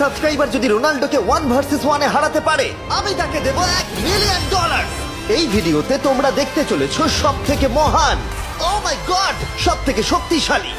Subscriber যদি রোনাল্ডোকে 1 vs 1 এ হারাতে পারে আমি তাকে দেবো $1 মিলিয়ন। এই ভিডিওতে তোমরা দেখতে চলেছো সব থেকে মহান, ও মাই গড, সব থেকে শক্তিশালী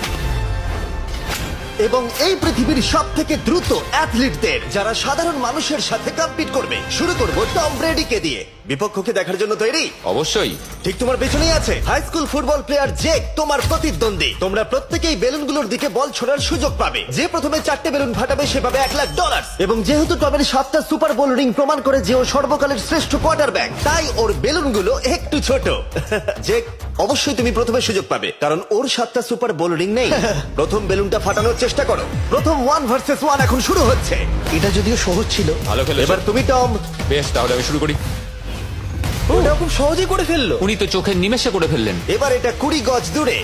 এবং এই পৃথিবীর সব থেকে দ্রুত অ্যাথলিটদের যারা সাধারণ মানুষের সাথে কম্পিট করবে। শুরু করব টম ব্রেডিকে দিয়ে। বিপক্ষকে দেখার জন্য তৈরি? অবশ্যই। ঠিক তোমার পেছনেই আছে high school football player Jake, তোমার প্রতিদ্বন্দ্বী। তোমরা প্রত্যেকেই বেলুনগুলোর দিকে বল ছোড়ার সুযোগ পাবে। যে প্রথমে 4টে বেলুন ফাটাবে সে পাবে $1,00,000। এবং যেহেতু টমের 7টা সুপার বোল রিং প্রমাণ করে যে ও সর্বকালের শ্রেষ্ঠ কোয়ার্টারব্যাক, তাই ওর বেলুনগুলো একটু ছোট। জেক, অবশ্যই তুমি প্রথমে সুযোগ পাবে কারণ ওর 7টা সুপার বোল রিং নেই। প্রথম বেলুনটা ফাটানোর চেষ্টা করো। প্রথম 1 vs 1 এখন শুরু হচ্ছে। এটা যদিও সহজ ছিল। ভালো খেলেছো। এবার তুমি টম। বেশ, তাহলে আমি শুরু করি। এটা খুব সহজেই করে ফেললো। উনি তো চোখের নিমেষে করে ফেললেন। এবার এটা 20 গজ দূরে।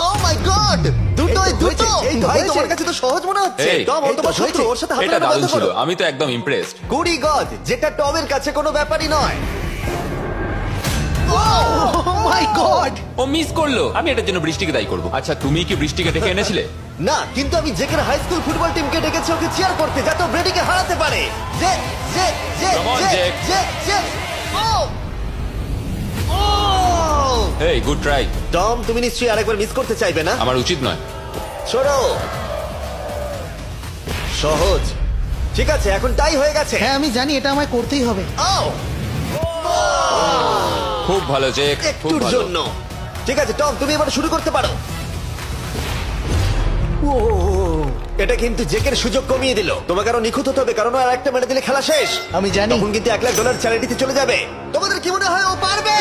ও মাই গড, দুটোই দুটো। এই ভাই, তোমার কাছে তো সহজ মনে হচ্ছে। এই, টম, ও তোমার শত্রু, ওর সাথে হাত এটা মেলানো দারুণ বন্ধ ছিল, করো। আমি তো একদম ইমপ্রেসড। 20 গজ, যেটা টমের কাছে কোনো ব্যাপারই নয়। ও মাই গড! ও মিস করলো। আমি এটার জন্য বৃষ্টিকে দায়ী করব। আচ্ছা, তুমি কি বৃষ্টিকে ডেকে এনেছিলে? না, কিন্তু আমি জেকের হাই স্কুল ফুটবল টিমকে ডেকেছি ওকে চিয়ার করতে, যাতে ও ব্রেডিকে হারাতে পারে। J J J Come on, J Jake. J J. Oh oh! Hey, good try. Tom, তুমি নিশ্চয়ই আরেকবার মিস করতে চাইবে না? আমার উচিত নয়। ছোড়ো। সহজ। ঠিক আছে, এখন টাই হয়ে গেছে। হ্যাঁ, আমি জানি এটা আমায় করতেই হবে। ও খুব ভালো জেক, খুব একটুর ভালো। জন্য। ঠিক আছে টম, তুমি এবার শুরু করতে পারো। ও, এটা কিন্তু জেকের সুযোগ কমিয়ে দিল। তোমাকে আরো নিখুঁত হতে হবে কারণ আর একটা মেরে দিলে খেলা শেষ। আমি জানি। তখন কিন্তু $1,00,000 চ্যারিটিতে চলে যাবে। তোমাদের কি মনে হয় ও পারবে?